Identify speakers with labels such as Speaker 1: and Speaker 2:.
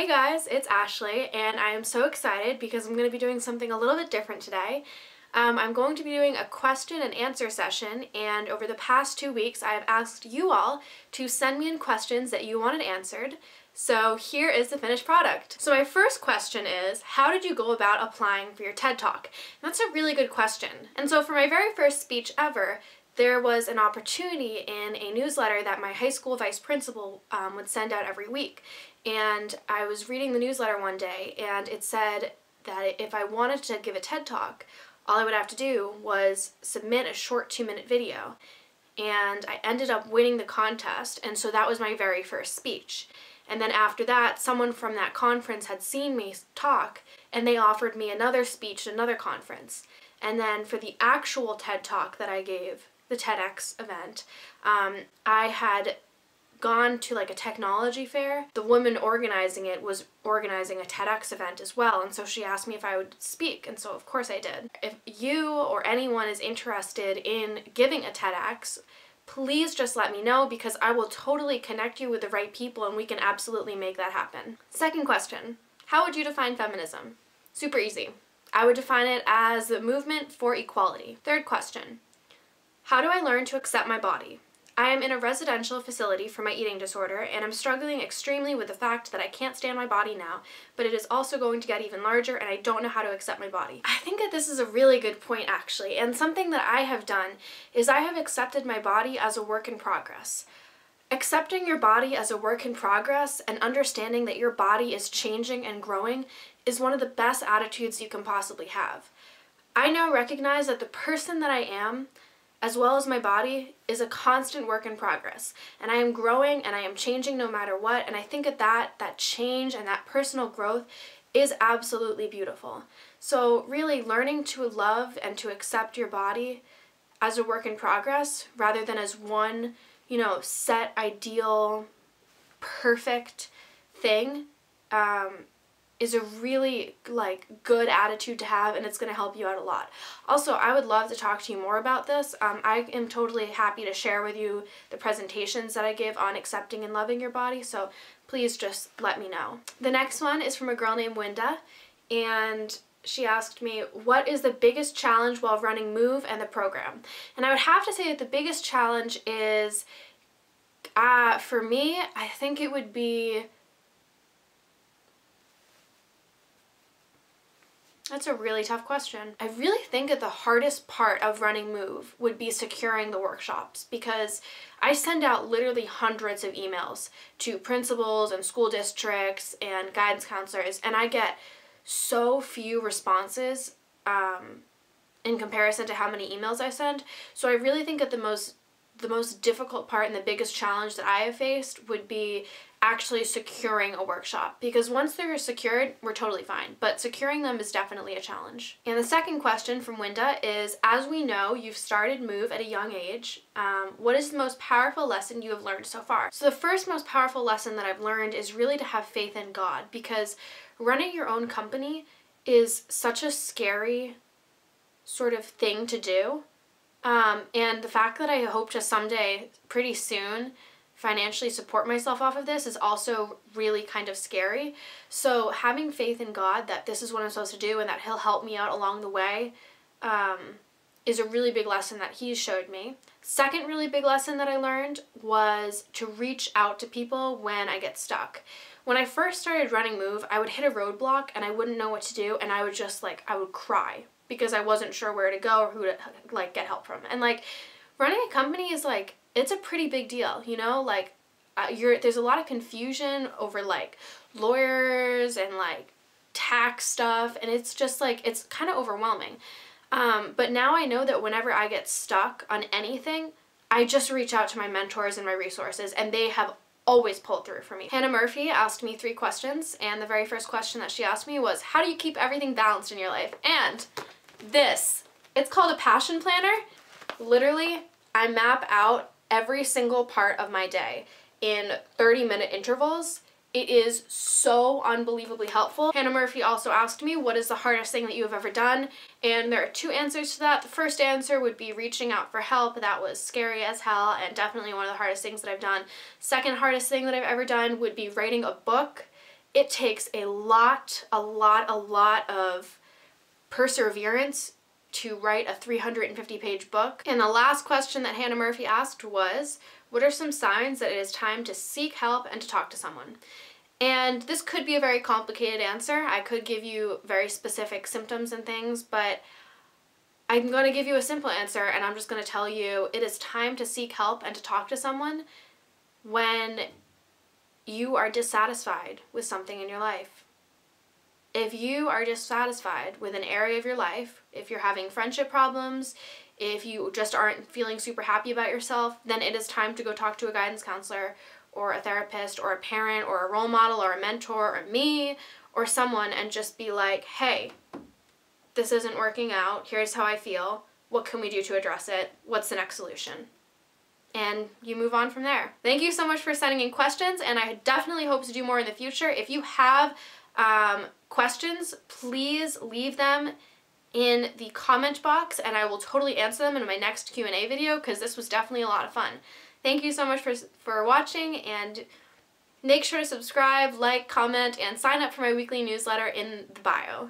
Speaker 1: Hey guys, it's Ashley, and I am so excited because I'm going to be doing something a little bit different today. I'm going to be doing a question and answer session, and over the past 2 weeks I have asked you all to send me in questions that you wanted answered. So here is the finished product. So my first question is, how did you go about applying for your TED Talk? And that's a really good question. And so for my very first speech ever, there was an opportunity in a newsletter that my high school vice principal would send out every week. And I was reading the newsletter one day, and it said that if I wanted to give a TED Talk, all I would have to do was submit a short 2-minute video. And I ended up winning the contest, and so that was my very first speech. And then after that, someone from that conference had seen me talk, and they offered me another speech at another conference. And then for the actual TED Talk that I gave, the TEDx event, I had gone to like a technology fair. The woman organizing it was organizing a TEDx event as well, and so she asked me if I would speak, and so of course I did. If you or anyone is interested in giving a TEDx, please just let me know, because I will totally connect you with the right people and we can absolutely make that happen. Second question, how would you define feminism? Super easy. I would define it as the movement for equality. Third question, how do I learn to accept my body? I am in a residential facility for my eating disorder, and I'm struggling extremely with the fact that I can't stand my body now, but it is also going to get even larger and I don't know how to accept my body. I think that this is a really good point actually, and something that I have done is I have accepted my body as a work in progress. Accepting your body as a work in progress and understanding that your body is changing and growing is one of the best attitudes you can possibly have. I now recognize that the person that I am, as well as my body, is a constant work in progress, and I am growing and I am changing no matter what, and I think that change and that personal growth is absolutely beautiful. So really learning to love and to accept your body as a work in progress rather than as one, set, ideal, perfect thing is a really good attitude to have, and it's going to help you out a lot. Also, I would love to talk to you more about this. I am totally happy to share with you the presentations that I give on accepting and loving your body, so please just let me know. The next one is from a girl named Winda, and she asked me, what is the biggest challenge while running Move and the program? And I would have to say that the biggest challenge is, for me, I think it would be, that's a really tough question. I really think that the hardest part of running Move would be securing the workshops, because I send out literally hundreds of emails to principals and school districts and guidance counselors, and I get so few responses in comparison to how many emails I send. So I really think that the most difficult part and the biggest challenge that I have faced would be actually securing a workshop, because once they're secured, we're totally fine, but securing them is definitely a challenge. And the second question from Winda is, as we know, you've started Move at a young age. What is the most powerful lesson you have learned so far? So the first most powerful lesson that I've learned is really to have faith in God, because running your own company is such a scary sort of thing to do. And the fact that I hope to someday, pretty soon, financially support myself off of this is also really kind of scary. So having faith in God that this is what I'm supposed to do and that He'll help me out along the way is a really big lesson that He showed me. Second really big lesson that I learned was to reach out to people when I get stuck. When I first started running Move, I would hit a roadblock and I wouldn't know what to do, and I would just I would cry because I wasn't sure where to go or who to get help from. And running a company is it's a pretty big deal, there's a lot of confusion over lawyers and tax stuff, and it's just it's kind of overwhelming. But now I know that whenever I get stuck on anything, I just reach out to my mentors and my resources, and they have always pulled through for me. Hannah Murphy asked me 3 questions, and the very first question that she asked me was, how do you keep everything balanced in your life? And it's called a passion planner. Literally, I map out every single part of my day in 30-minute intervals. It is so unbelievably helpful. Hannah Murphy also asked me, what is the hardest thing that you have ever done? And there are 2 answers to that. The first answer would be reaching out for help. That was scary as hell and definitely one of the hardest things that I've done. Second hardest thing that I've ever done would be writing a book it takes a lot of perseverance to write a 350-page book. And the last question that Hannah Murphy asked was, what are some signs that it is time to seek help and to talk to someone? And this could be a very complicated answer. I could give you very specific symptoms and things, but I'm going to give you a simple answer, and I'm just going to tell you it is time to seek help and to talk to someone when you are dissatisfied with something in your life. If you are dissatisfied with an area of your life, if you're having friendship problems, if you just aren't feeling super happy about yourself, then it is time to go talk to a guidance counselor or a therapist or a parent or a role model or a mentor or me or someone, and just be like, hey, this isn't working out. Here's how I feel. What can we do to address it? What's the next solution? And you move on from there. Thank you so much for sending in questions, and I definitely hope to do more in the future. If you have questions, please leave them in the comment box, and I will totally answer them in my next Q&A video, because this was definitely a lot of fun. Thank you so much for watching, and make sure to subscribe, like, comment, and sign up for my weekly newsletter in the bio.